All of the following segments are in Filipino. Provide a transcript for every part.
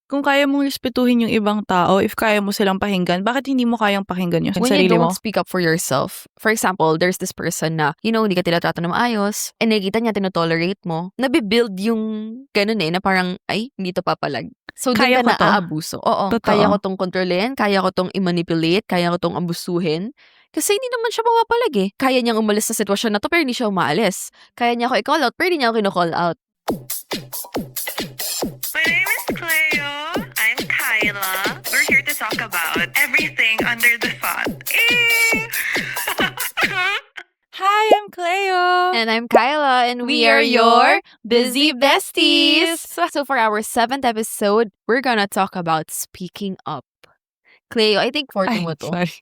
Kung kaya mong respetuhin yung ibang tao, if kaya mo silang pakinggan, bakit hindi mo kayang pakinggan yung When you sarili don't mo? speak up for yourself, for example, there's this person na, hindi ka tinatrato na maayos, and nakikita niya, tinotolerate mo, nabibuild yung ganun na parang, ay, hindi to papalag. So, doon Kaya ka ko na to. aabuso. Oo, Totoo. kaya ko tong kontrolin, kaya ko tong i-manipulate, kaya ko tong abusuhin. Kasi hindi naman siya mapapalag eh. Kaya niyang umalis sa sitwasyon na to, pero hindi siya umaalis. Kaya niya ako i-call out, pero hindi niya ako kino-call out. My name is Cleo. I'm Kyla. We're here to talk about everything under the sun. Hi, I'm Cleo. And I'm Kyla, and we are your Busy Besties. So for our 7th episode, we're gonna talk about speaking up. Cleo, I think forte mo to. Sorry.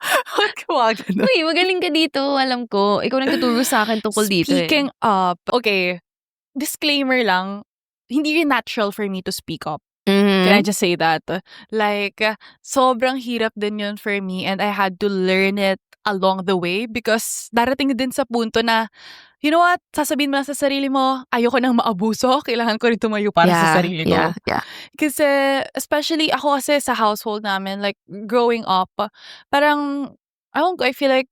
Huwag ka ganun. Uy, magaling ka dito. Alam ko. Ikaw nagtuturo sa akin tungkol dito. Speaking up, okay, disclaimer lang, hindi rin natural for me to speak up. Can I just say that? Like, sobrang hirap din yun for me and I had to learn it along the way because darating din sa punto na, you know what, sasabihin mo na sa sarili mo, ayoko nang maabuso, kailangan ko rin tumayo para sa sarili ko. Yeah. Kasi, especially ako kasi sa household namin, like, growing up, parang, I feel like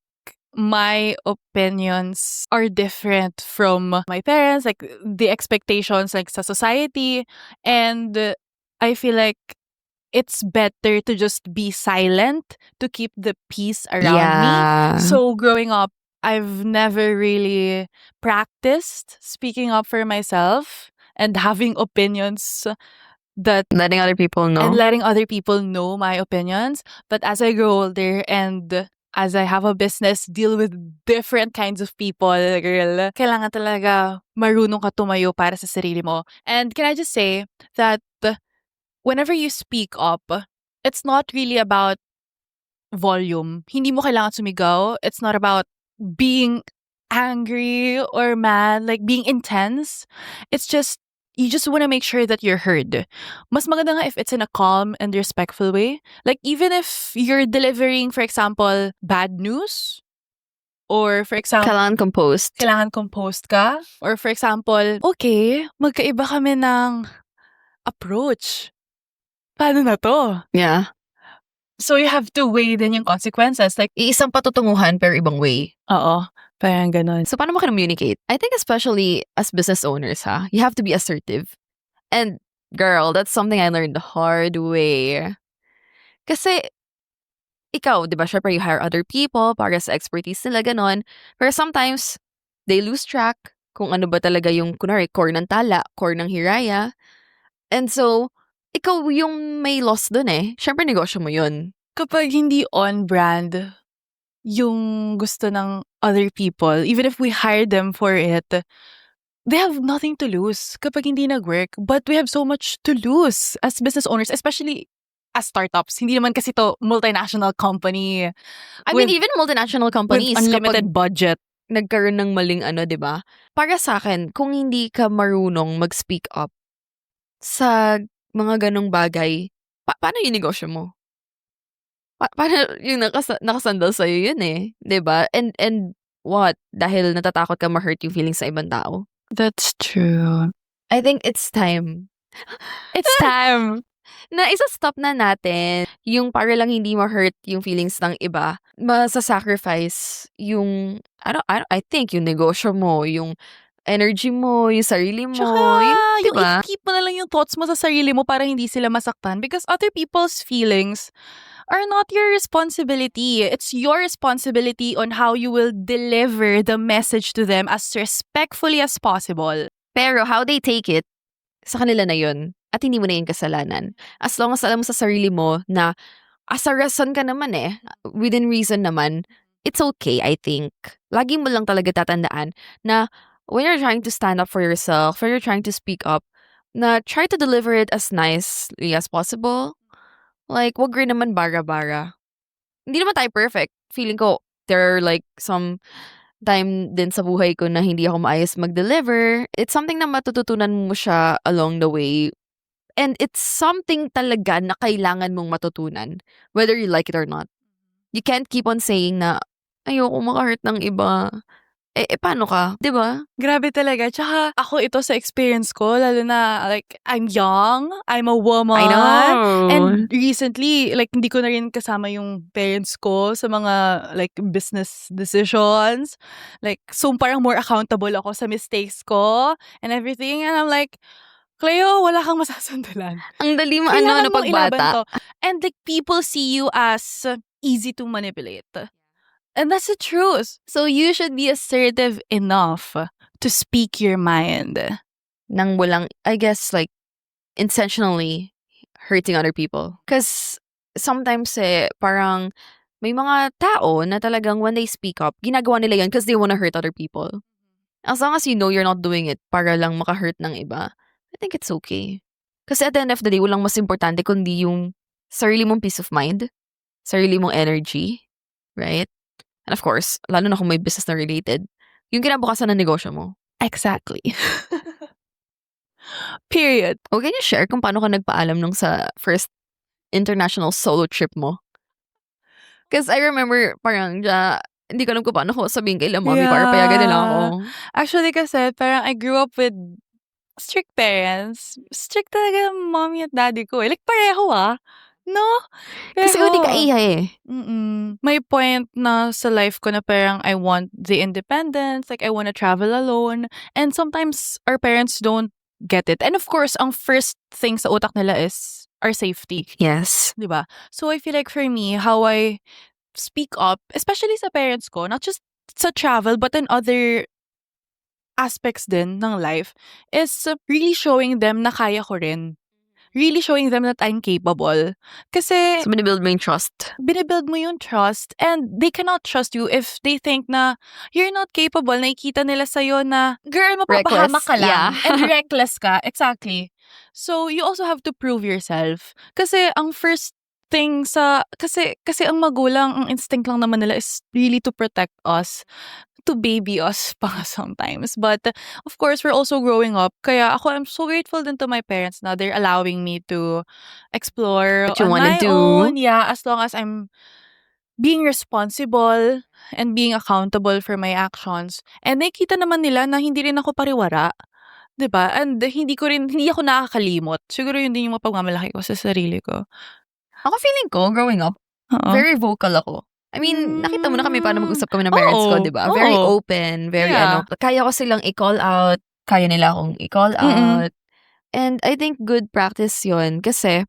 my opinions are different from my parents, like, the expectations, like, sa society, and I feel like it's better to just be silent to keep the peace around me. So growing up, I've never really practiced speaking up for myself and having opinions that letting other people know. and letting other people know my opinions. But as I grow older and as I have a business, deal with different kinds of people, girl, kailangan talaga marunong ka tumayo para sa sarili mo. And can I just say that whenever you speak up, it's not really about volume. Hindi mo kailangan sumigaw. It's not about being angry or mad, like being intense. It's just, you just want to make sure that you're heard. Mas maganda nga if it's in a calm and respectful way. Like even if you're delivering, for example, bad news, or for example, kailangan composed ka. Or for example, okay, magkaiba kami ng approach. Paano na to? Yeah. So you have to weigh din yung consequences. Like, Iisang patutunguhan pero ibang way. oo, parang ganun. So paano mo communicate? I think especially as business owners, you have to be assertive. And girl, that's something I learned the hard way. Kasi ikaw, di ba, syempre you hire other people para sa expertise nila, ganon. Pero sometimes, they lose track kung ano ba talaga yung, kunwari, core ng tala, core ng hiraya. And so, ikaw yung may loss dun eh. Syempre, negosyo mo yun. Kapag hindi on-brand yung gusto ng other people, even if we hire them for it, they have nothing to lose kapag hindi nag-work. But we have so much to lose as business owners, especially as startups. Hindi naman kasi to multinational company. I mean, even multinational companies, with unlimited budget. Nagkaroon ng maling di ba? Para sa akin, kung hindi ka marunong mag-speak up sa mga ganong bagay, paano yung negosyo mo? Paano yung nakasandal sa'yo yun eh? Diba? And what? Dahil natatakot ka ma-hurt yung feelings sa ibang tao? That's true. I think it's time. It's time. Na isa-stop na natin yung para lang hindi ma-hurt yung feelings ng iba. Masa-sacrifice yung, I think, yung negosyo mo, yung energy mo, yung sarili mo. Tsaka, yung i-keep mo na lang yung thoughts mo sa sarili mo para hindi sila masaktan because other people's feelings are not your responsibility. It's your responsibility on how you will deliver the message to them as respectfully as possible. Pero how they take it, sa kanila na yun. At hindi mo na yung kasalanan. As long as alam mo sa sarili mo na as a reason ka naman within reason naman, it's okay, I think. Lagi mo lang talaga tatandaan na when you're trying to stand up for yourself, when you're trying to speak up, na try to deliver it as nicely as possible. Like, wag rin naman bara-bara. Hindi naman tayo perfect. Feeling ko, there are like some time din sa buhay ko na hindi ako maayos mag-deliver. It's something na matututunan mo siya along the way. And it's something talaga na kailangan mong matutunan, whether you like it or not. You can't keep on saying na, ayoko maka-hurt ng iba. paano ka? 'Di ba? Grabe talaga. Tsaka ako ito sa experience ko, lalo na like I'm young, I'm a woman. I know. And recently, like hindi ko na rin kasama yung parents ko sa mga like business decisions. Like so parang more accountable ako sa mistakes ko and everything. And I'm like, Cleo, wala kang masasandalan. Ang dali mo Kailangan mong ilaban pagbata. to. And like people see you as easy to manipulate. And that's the truth. So you should be assertive enough to speak your mind. Nang walang, I guess, like, intentionally hurting other people. Because sometimes parang may mga tao na talagang when they speak up, ginagawa nila yan because they wanna hurt other people. As long as you know you're not doing it para lang maka-hurt ng iba, I think it's okay. Kasi at the end of the day, walang mas importante kundi yung sarili mong peace of mind, sarili mong energy, right? And of course, lalo na kung may business na related, yung kinabukasan ng negosyo mo. Exactly. Period. O can you share kung paano ka nagpaalam nung sa first international solo trip mo? Because I remember parang hindi ko alam kung paano ko sabihin kay mommy para payagan nila ako. Actually kasi parang I grew up with strict parents. Strict talaga ang mommy at daddy ko. Like pareho No? Kasi hindi ka iya May point na sa life ko na parang I want the independence, like I want to travel alone. And sometimes our parents don't get it. And of course, ang first thing sa utak nila is our safety. Yes. Diba? So I feel like for me, how I speak up, especially sa parents ko, not just sa travel, but in other aspects din ng life, is really showing them na kaya ko rin. Really showing them that I'm capable. Kasi So, binibuild mo yung trust. binibuild mo yung trust and they cannot trust you if they think na you're not capable. Nakikita nila sa'yo na, girl, mapapahamak ka lang. Yeah. And reckless ka. Exactly. So, you also have to prove yourself. Kasi ang first thing kasi ang magulang, ang instinct lang naman nila is really to protect us. To baby us pa sometimes. But of course, we're also growing up. Kaya ako, I'm so grateful din to my parents na they're allowing me to explore What you on wanna my do. own. Yeah, as long as I'm being responsible and being accountable for my actions. And nakikita naman nila na hindi rin ako pariwara. 'Di ba? And hindi ako nakakalimot. Siguro yun din yung mapagmamalaki ko sa sarili ko. Ako feeling ko, growing up, Oo. very vocal ako. I mean, nakita mo na kami paano mag-usap kami ng parents ko, di ba? Very open, very Yeah. kaya ko silang i-call out, kaya nila akong i-call out. And I think good practice yun kasi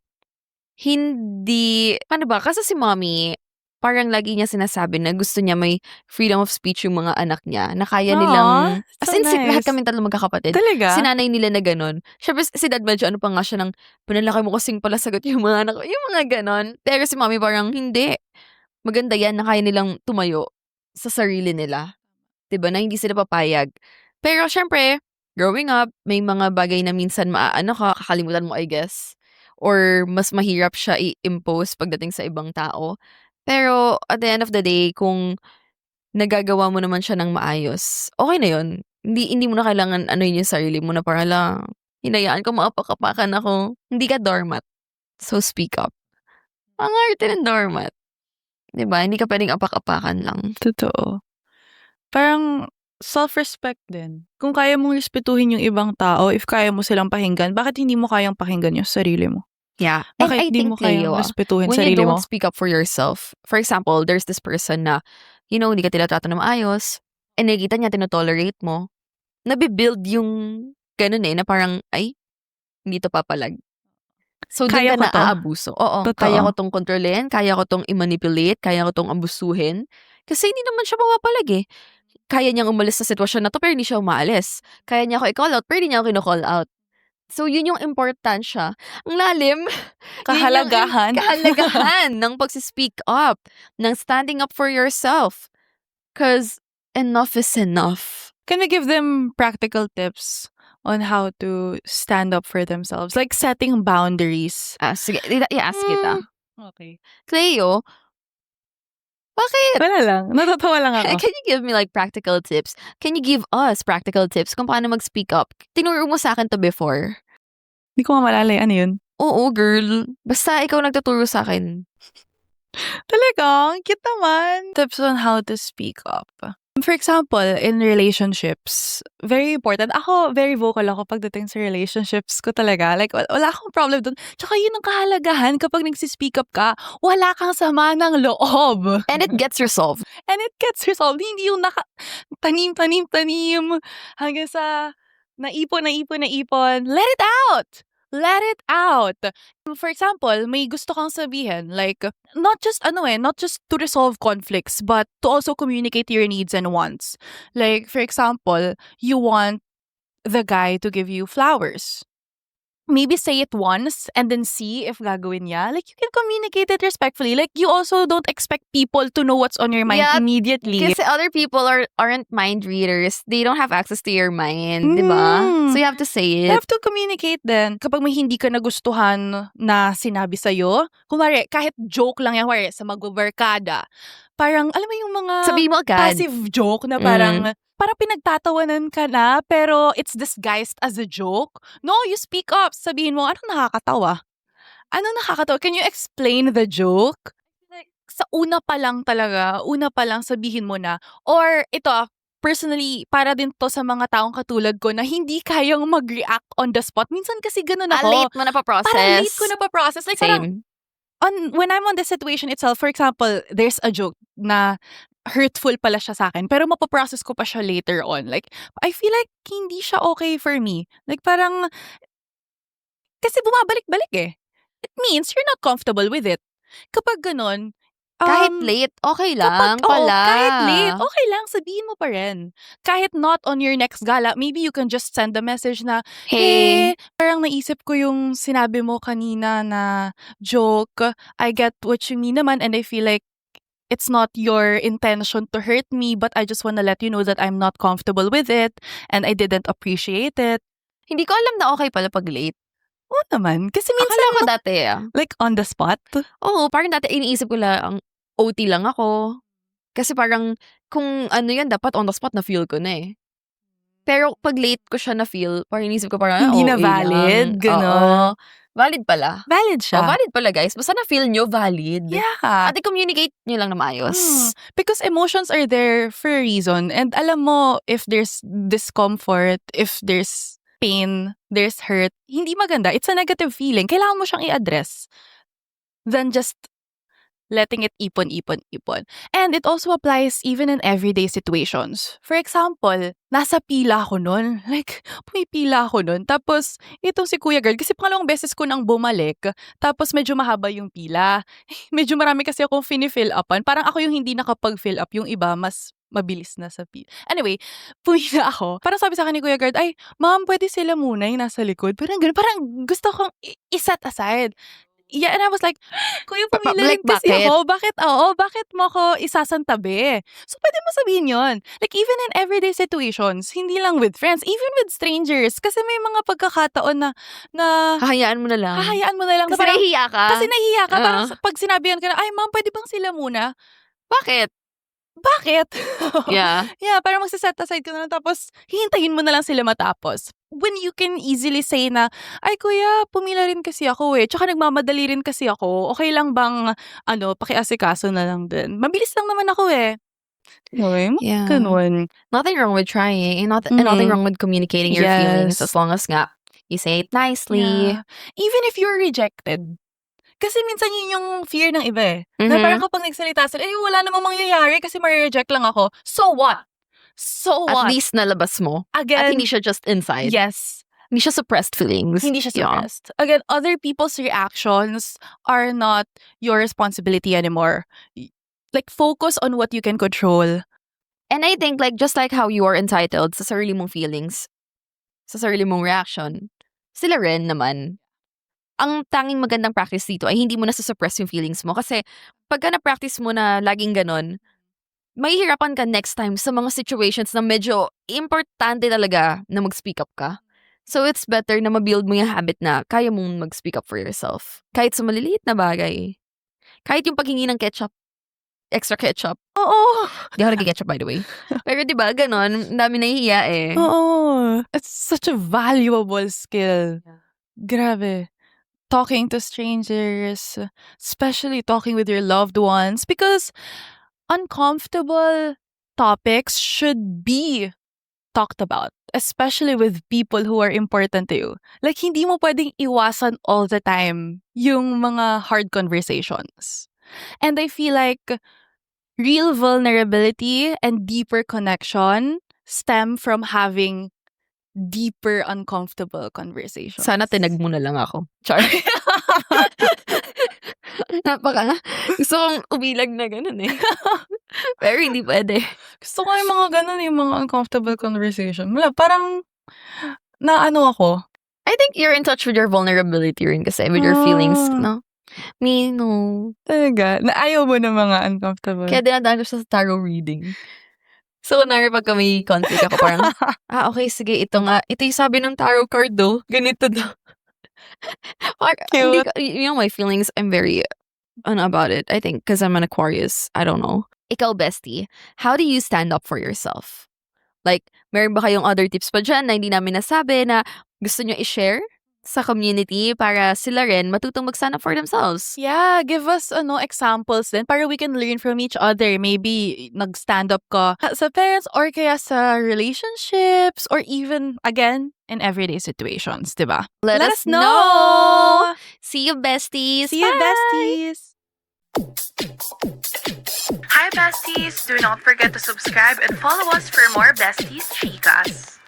paano ba? Kasi si mommy, parang lagi niya sinasabi na gusto niya may freedom of speech yung mga anak niya, na kaya nilang, Aw, as so in, lahat nice. kami tatlo magkakapatid. Talaga? Sinanay nila na ganon. Siyempre, si dad medyo pa nga siya ng, pinalaki mo kasing pala sagot yung mga anak ko, yung mga ganon. Pero si mommy parang, hindi. Maganda yan na kaya nilang tumayo sa sarili nila. 'Di ba? Na hindi sila papayag. Pero syempre, growing up, may mga bagay na minsan kakalimutan mo, I guess. Or mas mahirap siya i-impose pagdating sa ibang tao. Pero at the end of the day, kung nagagawa mo naman siya ng maayos, okay na yun. Hindi mo na kailangan yun yung sarili mo na para lang, hinayaan ko maapak-apakan ako. Hindi ka doormat. So speak up. Ang arte ng doormat. Diba? Hindi ka pwedeng apak-apakan lang. Totoo. Parang self-respect din. Kung kaya mong respetuhin yung ibang tao, if kaya mo silang pakinggan, bakit hindi mo kayang pakinggan yung sarili mo? Yeah. Bakit And I di think, mo kayang Leo, respetuhin when you sarili mo? don't speak up for yourself, for example, there's this person na, hindi ka tinatrato na maayos, and nakikita niya, tinotolerate mo, nabibuild yung ganun na parang, ay, hindi to papalag. So, Kaya doon ka ko to. naaabuso. Oo, Totoo. kaya ko tong kontrolin, kaya ko tong i-manipulate, kaya ko tong abusuhin. Kasi hindi naman siya mapapalag eh. Kaya niyang umalis sa sitwasyon na to, pero hindi siya umaalis. Kaya niya ako i-call out, pero hindi niya ako kino-call out. So, yun yung importansya. Ang lalim. Kahalagahan. Kahalagahan ng pag-speak up, ng standing up for yourself. Because enough is enough. Can we give them practical tips on how to stand up for themselves? Like setting boundaries. Sige, i-ask kita. Okay. Cleo, bakit? Wala lang. Natatawa lang ako. Can you give me like practical tips? Can you give us practical tips kung paano mag-speak up? Tinuro mo sa akin to before. Hindi ko mamalala ano yun. Oo, girl. Basta ikaw nagtuturo sa akin. Talaga? Cute naman. Tips on how to speak up. For example, in relationships, very important. Ako, very vocal ako pagdating sa relationships ko talaga. Like, wala akong problem dun. Tsaka yun ang kahalagahan kapag nagsispeak up ka, wala kang sama ng loob. And it gets resolved. And it gets resolved. Hindi yung tanim hanggang sa naipon. Let it out! Let it out! For example, may gusto kang sabihin, like, not just to resolve conflicts, but to also communicate your needs and wants. Like, for example, you want the guy to give you flowers. Maybe say it once and then see if gagawin niya. Like, you can communicate it respectfully. Like, you also don't expect people to know what's on your mind Yeah, immediately. Kasi other people aren't mind readers. They don't have access to your mind, di ba? So you have to say You it. have to communicate then. Kapag may hindi ka nagustuhan na sinabi sa'yo, kumari, kahit joke lang yan, kumari, sa magbabarkada, parang, alam mo yung mga Sabihin mo agad. passive joke na parang pinagtatawanan ka na, pero it's disguised as a joke. No, you speak up. Sabihin mo, anong nakakatawa? Anong nakakatawa? Can you explain the joke? Like, sa una pa lang sabihin mo na. Or ito, personally, para din to sa mga taong katulad ko na hindi kayang mag-react on the spot. Minsan kasi ganun ako. Late mo na pa-process. Parang late ko na pa-process. Like, parang, Same. when I'm on the situation itself, for example, there's a joke na hurtful pala siya sa akin, pero mapaprocess ko pa siya later on. Like, I feel like hindi siya okay for me. Like, parang, kasi bumabalik-balik eh. It means you're not comfortable with it. Kapag ganun, Kahit late, okay lang pala. kahit late, okay lang, sabihin mo pa rin. Kahit not on your next gala, maybe you can just send a message na, Hey. parang naisip ko yung sinabi mo kanina na joke. I get what you mean naman and I feel like it's not your intention to hurt me, but I just want to let you know that I'm not comfortable with it and I didn't appreciate it. Hindi ko alam na okay pala pag late. Oo naman. Kasi minsan, Akala ko dati like on the spot. Oo, parang dati iniisip ko lang, OT lang ako. Kasi parang, kung ano yan, dapat on the spot na feel ko na eh. Pero pag late ko siya na feel, parang iniisip ko parang, Hindi na OA valid, lang. ganon. Oo. Valid pala. Valid siya. Valid pala guys. Basta na-feel nyo valid. Yeah. At i-communicate nyo lang na maayos. Because emotions are there for a reason. And alam mo, if there's discomfort, if there's pain, there's hurt, hindi maganda. It's a negative feeling. Kailangan mo siyang i-address than just letting it ipon. And it also applies even in everyday situations. For example, nasa pila ako nun. Like, pumipila ako nun. Tapos, itong si Kuya Girl, kasi pangalawang beses ko nang bumalik, tapos medyo mahaba yung pila. Medyo marami kasi akong fini-fill upan. Parang ako yung hindi nakapag-fill up. Yung iba, mas mabilis na sa pila. Anyway, pumila ako. Parang sabi sa akin ni Kuya Girl, ay, ma'am, pwede sila muna yung nasa likod. Parang ganun. Parang gusto kong i-set aside. Yeah, and I was like, Kuya, pumila Like, rin kasi bakit? ako. Bakit mo ako isasantabi? So, pwede mo sabihin yun. Like, even in everyday situations, hindi lang with friends, even with strangers. Kasi may mga pagkakataon na Hahayaan mo na lang. na Kasi parang- nahihiya ka. kasi nahihiya ka. Parang Oo. pag sinabihan ka na, ay, ma'am, pwede bang sila muna? Bakit? Bakit? Yeah. Yeah, parang magsiset aside ka na lang, tapos hihintayin mo na lang sila matapos. When you can easily say na, ay kuya, pumila rin kasi ako eh. Tsaka nagmamadali rin kasi ako. Okay lang bang, pakiasikaso na lang din. Mabilis lang naman ako eh. Okay, Yeah. ganun. Nothing wrong with trying. And nothing wrong with communicating your feelings Yes. as long as nga you say it nicely. Yeah. Even if you're rejected. Kasi minsan yun yung fear ng iba eh. Na Mhm. parang kapag nagsalita sila, wala namang mangyayari kasi ma-reject lang ako. So what? At least nalabas mo. Again, At hindi siya just inside. yes. Hindi siya suppressed feelings. Hindi siya Yeah. suppressed. Again, other people's reactions are not your responsibility anymore. Like, focus on what you can control. And I think just like how you are entitled sa sarili mong feelings, sa sarili mong reaction, sila rin naman. Ang tanging magandang practice dito ay hindi mo na suppress yung feelings mo. Kasi pagka na-practice mo na laging ganon, mahihirapan ka next time sa mga situations na medyo importante talaga na mag-speak up ka. So it's better na ma-build mo yung habit na kaya mong mag-speak up for yourself. Kahit sa maliliit na bagay. Kahit yung paghingi ng ketchup. Extra ketchup. Oo. Di ako nag-ketchup by the way. Pero diba, ganon, ang dami nahihiya eh. Oo. It's such a valuable skill. Grabe. Talking to strangers, especially talking with your loved ones, because uncomfortable topics should be talked about, especially with people who are important to you. Like, hindi mo pwedeng iwasan all the time yung mga hard conversations. And I feel like real vulnerability and deeper connection stem from having deeper, uncomfortable conversations. Sana tinag mo na lang ako. Char. Gusto kong umilag na ganun eh. Pero hindi pwede. Gusto ko yung mga ganun, yung mga uncomfortable conversation. Wala, parang naano ako. I think you're in touch with your vulnerability rin kasi, with your feelings, no? Me, no. Talaga, na ayaw mo ng mga uncomfortable. Kaya dinadaan ko siya sa tarot reading. So, kunwari pagka may conflict ako, parang, okay, sige, ito nga. Ito yung sabi ng tarot card, do. Ganito, do. Cute. You know, my feelings, I'm very about it, I think, because I'm an Aquarius. I don't know. Ikaw, bestie, how do you stand up for yourself? Like, meron ba kayong other tips pa dyan na hindi namin nasabi na gusto nyo i-share sa community para sila rin matutong mag-stand up for themselves? Yeah, give us examples din para we can learn from each other. Maybe nag-stand up ka sa parents or kaya sa relationships or even, again, in everyday situations, diba? Let us know! know! See you, besties! See you, Bye! besties! Hi, besties! Do not forget to subscribe and follow us for more Besties Chicas.